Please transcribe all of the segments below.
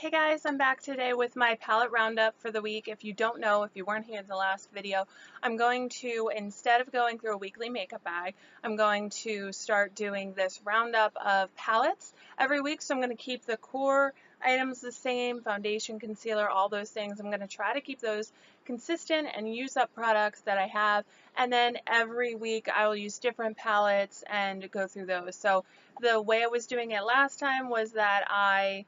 Hey guys, I'm back today with my palette roundup for the week. If you don't know, if you weren't here in the last video, I'm going to, instead of going through a weekly makeup bag, I'm going to start doing this roundup of palettes every week. So I'm going to keep the core items the same, foundation, concealer, all those things. I'm going to try to keep those consistent and use up products that I have. And then every week I will use different palettes and go through those. So the way I was doing it last time was that I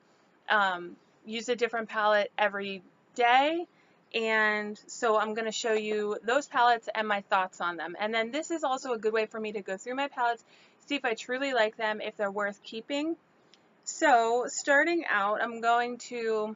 use a different palette every day, and so I'm going to show you those palettes and my thoughts on them. And then this is also a good way for me to go through my palettes, see if I truly like them, if they're worth keeping. So starting out, I'm going to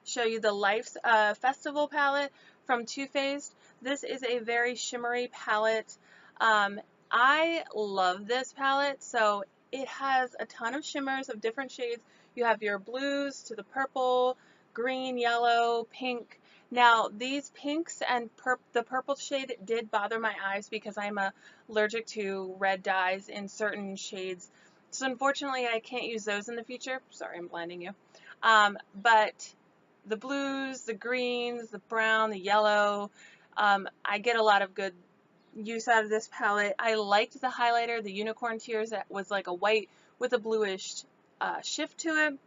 show you the Life's Festival palette from Too Faced. This is a very shimmery palette. I love this palette. So it has a ton of shimmers of different shades. You have your blues to the purple, green, yellow, pink. Now these pinks and the purple shade did bother my eyes because I'm allergic to red dyes in certain shades. So unfortunately I can't use those in the future. Sorry, I'm blinding you. But the blues, the greens, the brown, the yellow, I get a lot of good use out of this palette. I liked the highlighter, the Unicorn Tears, that was like a white with a bluish shift to it.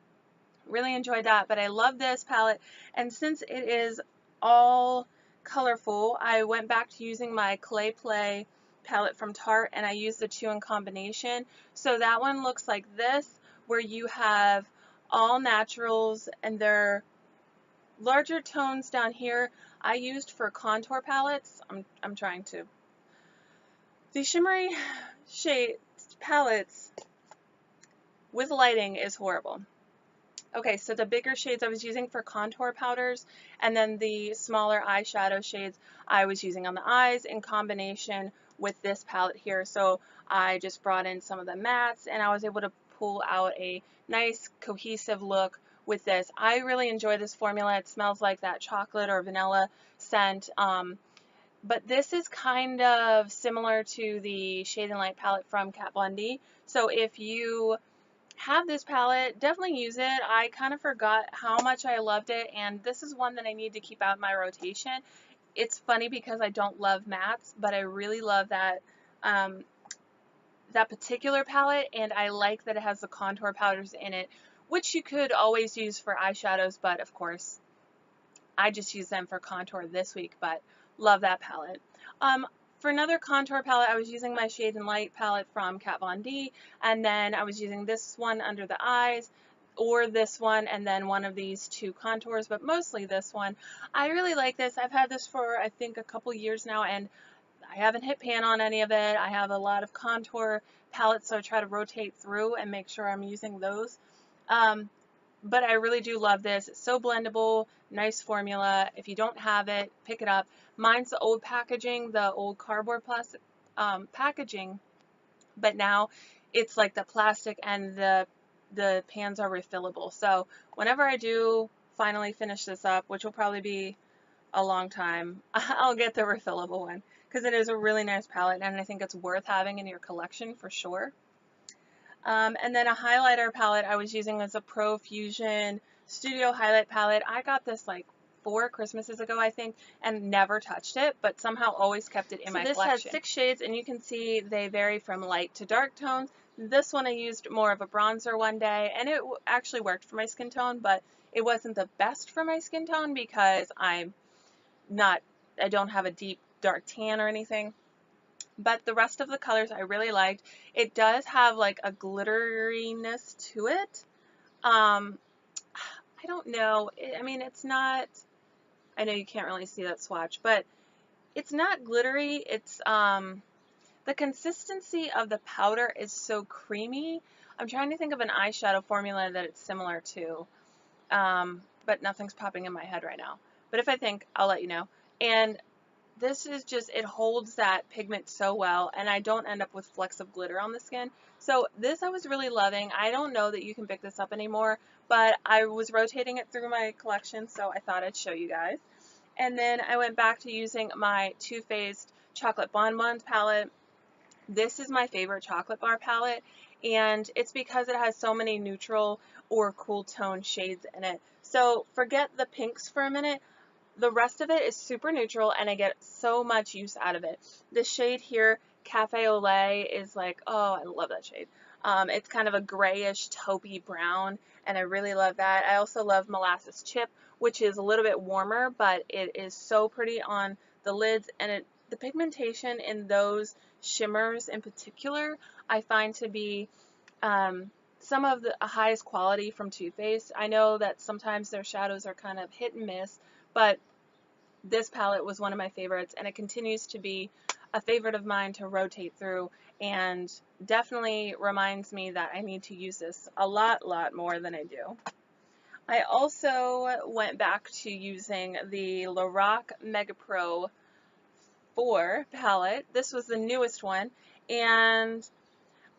Really enjoyed that, but I love this palette, and since it is all colorful, I went back to using my Clay Play palette from Tarte, and I used the two in combination. So that one looks like this, where you have all naturals and they're larger tones down here. I used for contour palettes. I'm trying to. The shimmery shade palettes with lighting is horrible. Okay, so the bigger shades I was using for contour powders, and then the smaller eyeshadow shades I was using on the eyes in combination with this palette here. So I just brought in some of the mattes, and I was able to pull out a nice cohesive look with this. I really enjoy this formula. It smells like that chocolate or vanilla scent. But this is kind of similar to the Shade and Light palette from Kat Von D. So if you have this palette, definitely use it. I kind of forgot how much I loved it, and this is one that I need to keep out in my rotation. It's funny because I don't love mattes, but I really love that that particular palette, and I like that it has the contour powders in it, which you could always use for eyeshadows, but of course I just use them for contour this week, but love that palette. For another contour palette, I was using my Shade and Light palette from Kat Von D, and then I was using this one under the eyes, or this one, and then one of these two contours, but mostly this one. I really like this. I've had this for, I think, a couple years now, and I haven't hit pan on any of it. I have a lot of contour palettes, so I try to rotate through and make sure I'm using those. But I really do love this. It's so blendable, nice formula. If you don't have it, pick it up. Mine's the old packaging, the old cardboard plastic packaging, but now it's like the plastic and the pans are refillable. So whenever I do finally finish this up, which will probably be a long time, I'll get the refillable one because it is a really nice palette, and I think it's worth having in your collection for sure. And then a highlighter palette I was using was a Profusion Studio Highlight palette. I got this like 4 Christmases ago, I think, and never touched it, but somehow always kept it in my collection. This has 6 shades, and you can see they vary from light to dark tones. This one I used more of a bronzer one day, and it actually worked for my skin tone, but it wasn't the best for my skin tone because I don't have a deep dark tan or anything. But the rest of the colors I really liked. It does have like a glitteriness to it. I don't know. I mean, it's not, I know you can't really see that swatch, but it's not glittery. It's, the consistency of the powder is so creamy. I'm trying to think of an eyeshadow formula that it's similar to, but nothing's popping in my head right now. But if I think, I'll let you know. And this is just, it holds that pigment so well, and I don't end up with flecks of glitter on the skin. So this I was really loving. I don't know that you can pick this up anymore, but I was rotating it through my collection, so I thought I'd show you guys. And then I went back to using my Too Faced Chocolate Bonbons palette. This is my favorite chocolate bar palette. and it's because it has so many neutral or cool tone shades in it. So forget the pinks for a minute. The rest of it is super neutral and I get so much use out of it. The shade here, Cafe au Lait, is like, oh, I love that shade. It's kind of a grayish taupey brown and I really love that. I also love Molasses Chip, which is a little bit warmer, but it is so pretty on the lids, and the pigmentation in those shimmers in particular I find to be some of the highest quality from Too Faced. I know that sometimes their shadows are kind of hit and miss, but this palette was one of my favorites, and it continues to be a favorite of mine to rotate through, and definitely reminds me that I need to use this a lot more than I do. I also went back to using the Lorac Mega Pro 4 palette. This was the newest one, and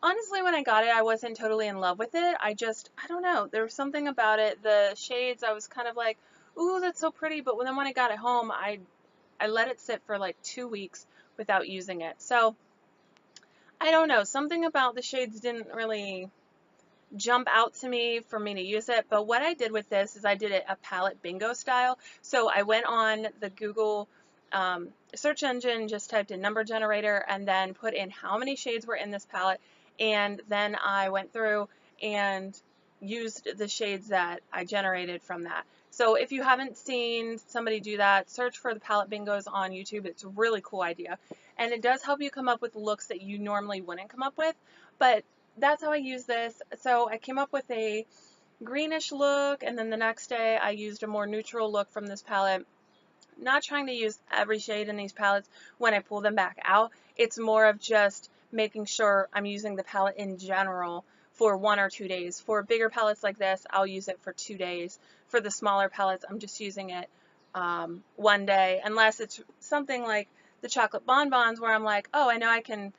honestly, when I got it, I wasn't totally in love with it. I don't know, there was something about it. The shades, I was kind of like, ooh, that's so pretty, but then when I got it home, I let it sit for like 2 weeks without using it. So, I don't know, something about the shades didn't really jump out to me for me to use it, but what I did with this is I did it a palette bingo style. So I went on the Google search engine, just typed in number generator, and then put in how many shades were in this palette, and then I went through and used the shades that I generated from that. So if you haven't seen somebody do that, search for the palette bingos on YouTube. It's a really cool idea, and it does help you come up with looks that you normally wouldn't come up with, but that's how I use this. So I came up with a greenish look, and then the next day I used a more neutral look from this palette. Not trying to use every shade in these palettes when I pull them back out. It's more of just making sure I'm using the palette in general for 1 or 2 days. For bigger palettes like this, I'll use it for 2 days. For the smaller palettes, I'm just using it 1 day, unless it's something like the chocolate bonbons where I'm like, oh, I know I can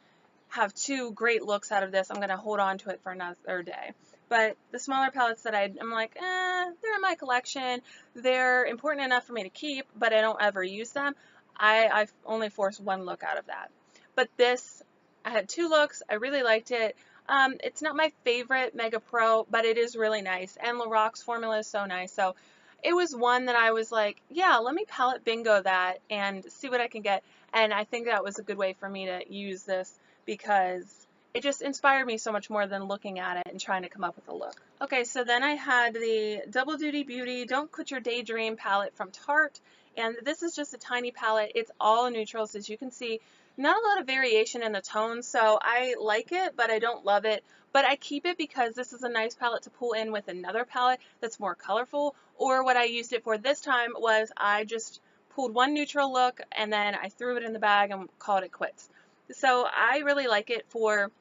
have 2 great looks out of this. I'm going to hold on to it for another day. But the smaller palettes that I'm like, they're in my collection. They're important enough for me to keep, but I don't ever use them. I've only forced 1 look out of that. But this, I had 2 looks. I really liked it. It's not my favorite Mega Pro, but it is really nice. And Lorac's formula is so nice. So it was one that I was like, yeah, let me palette bingo that and see what I can get. And I think that was a good way for me to use this, because it just inspired me so much more than looking at it and trying to come up with a look. Okay, so then I had the Double Duty Beauty Don't Quit Your Daydream palette from Tarte, and this is just a tiny palette. It's all neutrals, as you can see. Not a lot of variation in the tones, so I like it, but I don't love it. But I keep it because this is a nice palette to pull in with another palette that's more colorful, or what I used it for this time was I just pulled 1 neutral look and then I threw it in the bag and called it quits. So I really like it for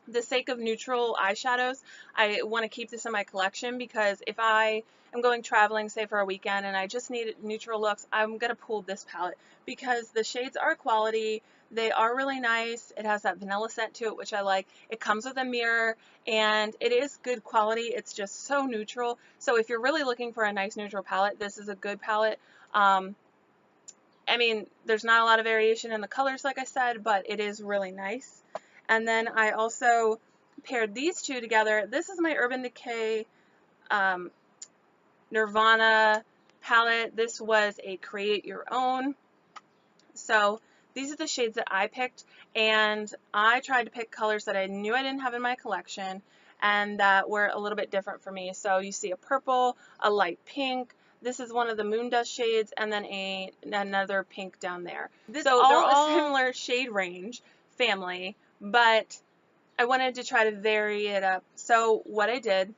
the sake of neutral eyeshadows. I want to keep this in my collection because if I am going traveling, say for a weekend, and I just need neutral looks, I'm going to pull this palette because the shades are quality. They are really nice. It has that vanilla scent to it, which I like. It comes with a mirror, and it is good quality. It's just so neutral. So if you're really looking for a nice neutral palette, this is a good palette. I mean, there's not a lot of variation in the colors, like I said, but it is really nice. And then I also paired these 2 together. This is my Urban Decay Nirvana palette. This was a create your own. So these are the shades that I picked, and I tried to pick colors that I knew I didn't have in my collection and that were a little bit different for me. So you see a purple, a light pink. This is one of the moon dust shades, and then another pink down there. So they're all a similar shade range family, but I wanted to try to vary it up. So what I did,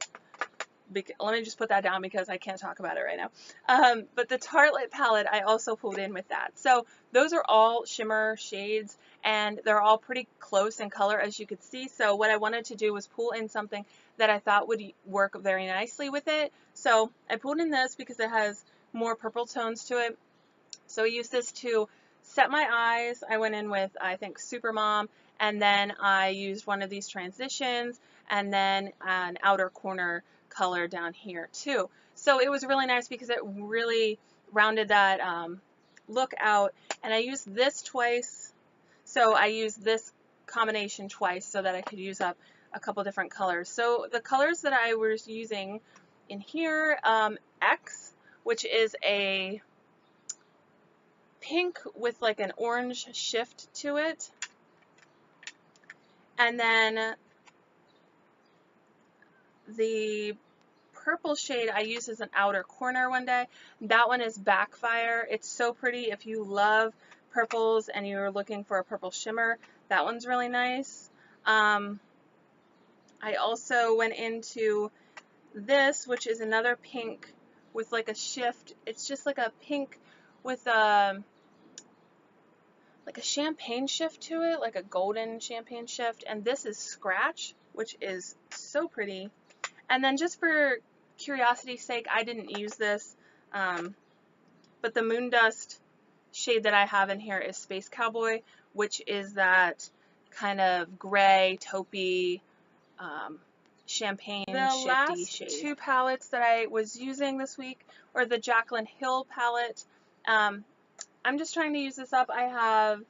let me just put that down because I can't talk about it right now. But the Tartlet palette I also pulled in with that. So those are all shimmer shades, and they're all pretty close in color, as you could see. So what I wanted to do was pull in something that I thought would work very nicely with it. So I pulled in this because it has more purple tones to it. So I used this to set my eyes. I went in with, I think, Supermom, and then I used one of these transitions, and then an outer corner color down here too. So it was really nice because it really rounded that look out. And I used this twice. So I used this combination twice so that I could use up a couple different colors. So the colors that I was using in here, X, which is a pink with like an orange shift to it, and then the purple shade I used as an outer corner one day. That one is Backfire. It's so pretty. If you love purples and you're looking for a purple shimmer, that one's really nice. I also went into this, which is another pink with like a shift. It's just like a pink with a like a champagne shift to it, like a golden champagne shift. And this is Scratch, which is so pretty. And then just for curiosity's sake, I didn't use this, but the Moondust shade that I have in here is Space Cowboy, which is that kind of gray, taupey, champagne shifty shade. The last two palettes that I was using this week are the Jaclyn Hill palette. I'm just trying to use this up. I have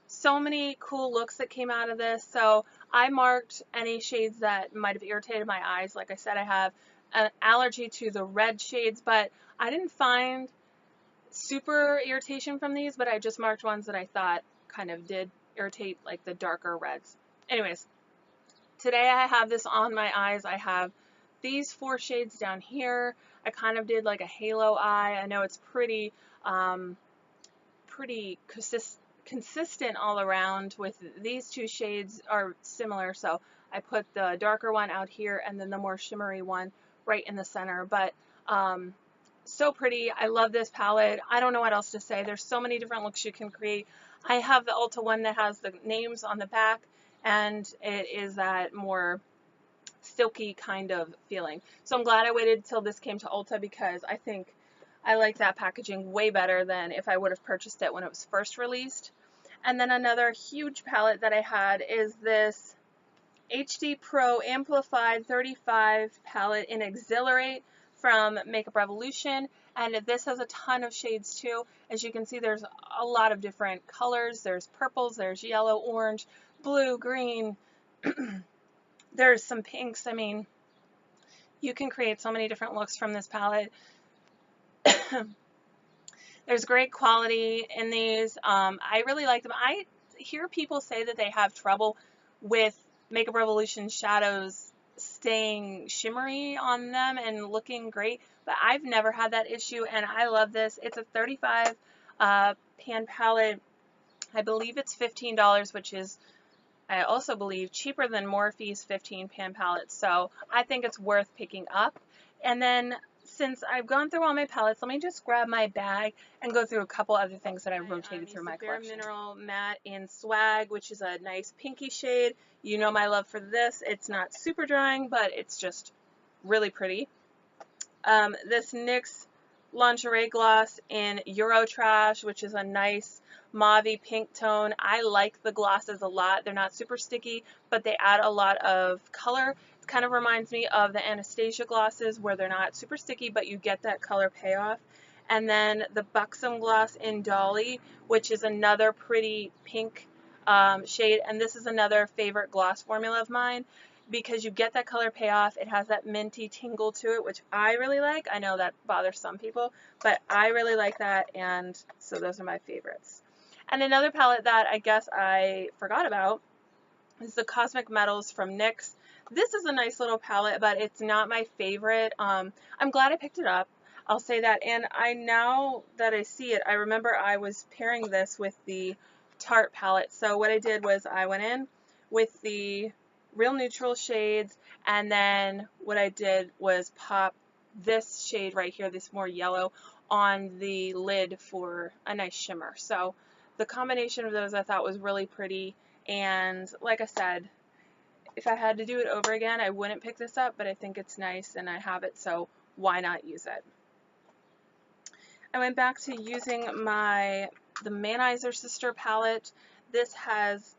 so many cool looks that came out of this, so I marked any shades that might have irritated my eyes. Like I said, I have an allergy to the red shades, but I didn't find super irritation from these, but I just marked ones that I thought kind of did irritate, like the darker reds. Anyways, today I have this on my eyes. I have these 4 shades down here. I kind of did like a halo eye. I know it's pretty consistent all around. With these 2 shades are similar, so I put the darker one out here and then the more shimmery one right in the center. But so pretty. I love this palette. I don't know what else to say. There's so many different looks you can create. I have the Ulta one that has the names on the back, and it is that more silky kind of feeling. So I'm glad I waited till this came to Ulta, because I think I like that packaging way better than if I would have purchased it when it was first released. And then another huge palette that I had is this HD Pro Amplified 35 palette in Exhilarate from Makeup Revolution. And this has a ton of shades too. As you can see, there's a lot of different colors. There's purples, there's yellow, orange, blue, green. There's some pinks. I mean, you can create so many different looks from this palette. There's great quality in these. I really like them. I hear people say that they have trouble with Makeup Revolution shadows staying shimmery on them and looking great, but I've never had that issue, and I love this. It's a 35 pan palette. I believe it's $15, which is, I also believe, cheaper than Morphe's 15 pan palettes, so I think it's worth picking up. And then, since I've gone through all my palettes, let me just grab my bag and go through a couple other things that I've rotated through my collection. Mineral Matte in Swag, which is a nice pinky shade. You know my love for this. It's not super drying, but it's just really pretty. This NYX Lingerie Gloss in Eurotrash, which is a nice mauvey pink tone. I like the glosses a lot. They're not super sticky, but they add a lot of color. It kind of reminds me of the Anastasia glosses, where they're not super sticky, but you get that color payoff. And then the Buxom Gloss in Dolly, which is another pretty pink shade. And this is another favorite gloss formula of mine, because you get that color payoff. It has that minty tingle to it, which I really like. I know that bothers some people, but I really like that, and so those are my favorites. And another palette that I guess I forgot about is the Cosmic Metals from NYX. This is a nice little palette, but it's not my favorite. I'm glad I picked it up. I'll say that. And now that I see it, I remember I was pairing this with the Tarte palette. So what I did was I went in with the real neutral shades, and then what I did was pop this shade right here, this more yellow, on the lid for a nice shimmer. So the combination of those I thought was really pretty, and like I said, if I had to do it over again, I wouldn't pick this up, but I think it's nice and I have it, so why not use it? I went back to using the Manizer Sister palette. This has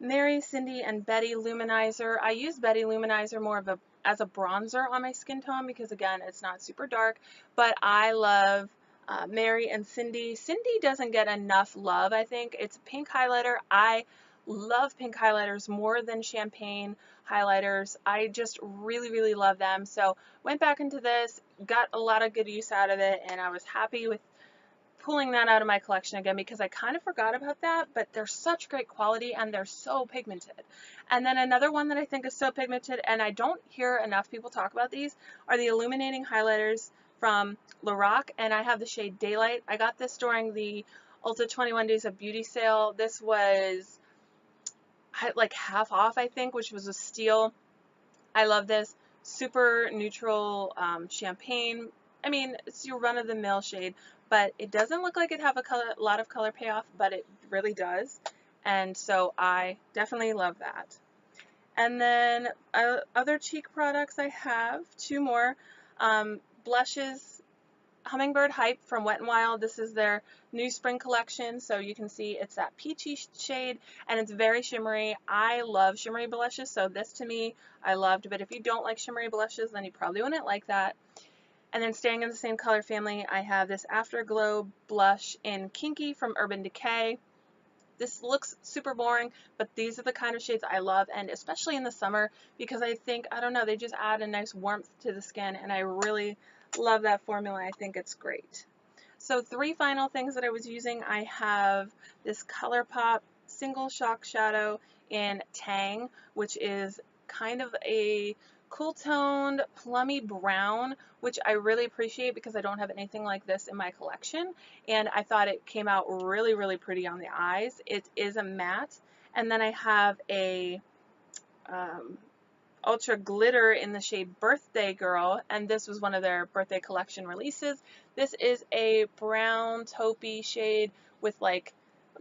Mary, Cindy, and Betty Luminizer. I use Betty Luminizer more as a bronzer on my skin tone, because again, it's not super dark, but I love Mary and Cindy. Cindy doesn't get enough love, I think. It's a pink highlighter. I love pink highlighters more than champagne highlighters. I just really, really love them. So went back into this, got a lot of good use out of it, and I was happy with pulling that out of my collection again because I kind of forgot about that, but they're such great quality and they're so pigmented. And then another one that I think is so pigmented, and I don't hear enough people talk about these, are the illuminating highlighters from Lorac, and I have the shade Daylight. I got this during the Ulta 21 Days of Beauty sale. This was like half off, I think, which was a steal. I love this. Super neutral champagne. I mean, it's your run-of-the-mill shade, but it doesn't look like it have a lot of color payoff, but it really does. And so I definitely love that. And then other cheek products I have, two more. Blushes, Hummingbird Hype from Wet n Wild. This is their new spring collection, so you can see it's that peachy shade and it's very shimmery. I love shimmery blushes, so this to me I loved, but if you don't like shimmery blushes, then you probably wouldn't like that. And then staying in the same color family, I have this Afterglow blush in Kinky from Urban Decay. This looks super boring, but these are the kind of shades I love, and especially in the summer, because I think, I don't know, they just add a nice warmth to the skin, and I really love that formula. I think it's great. So three final things that I was using. I have this ColourPop Single Shock Shadow in Tang, which is kind of a cool toned plummy brown, which I really appreciate because I don't have anything like this in my collection, and I thought it came out really, really pretty on the eyes. It is a matte, and then I have a Ultra Glitter in the shade Birthday Girl, and this was one of their birthday collection releases. This is a brown taupey shade with like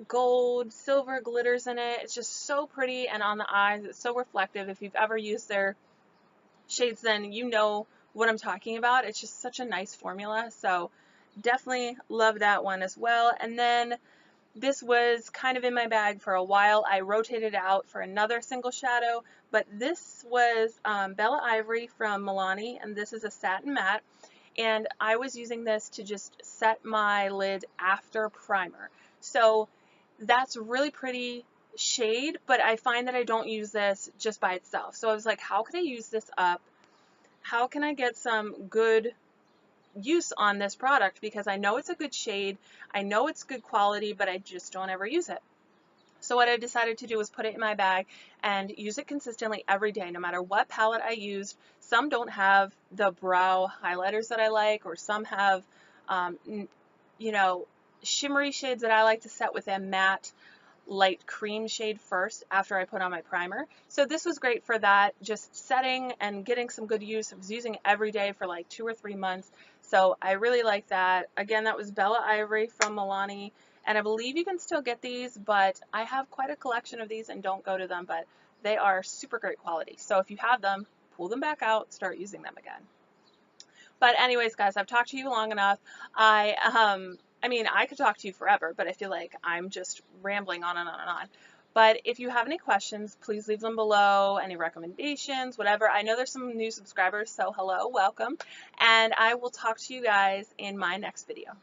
gold, silver glitters in it. It's just so pretty, and on the eyes it's so reflective. If you've ever used their shades, then you know what I'm talking about. It's just such a nice formula, so definitely love that one as well. And then this was kind of in my bag for a while. I rotated out for another single shadow, but this was Bella Ivory from Milani, and this is a satin matte, and I was using this to just set my lid after primer. So that's really pretty shade, but I find that I don't use this just by itself. So I was like, how could I use this up? How can I get some good use on this product? Because I know it's a good shade, I know it's good quality, but I just don't ever use it. So what I decided to do was put it in my bag and use it consistently every day, no matter what palette I used. Some don't have the brow highlighters that I like, or some have, you know, shimmery shades that I like to set with a matte light cream shade first after I put on my primer. So this was great for that, just setting and getting some good use. I was using it every day for like 2 or 3 months, so I really like that. Again, that was Bella Ivory from Milani, and I believe you can still get these, but I have quite a collection of these and don't go to them, but they are super great quality. So if you have them, pull them back out, start using them again. But anyways, guys, I've talked to you long enough. I mean, I could talk to you forever, but I feel like I'm just rambling on and on and on. But if you have any questions, please leave them below, any recommendations, whatever. I know there's some new subscribers, so hello, welcome. And I will talk to you guys in my next video.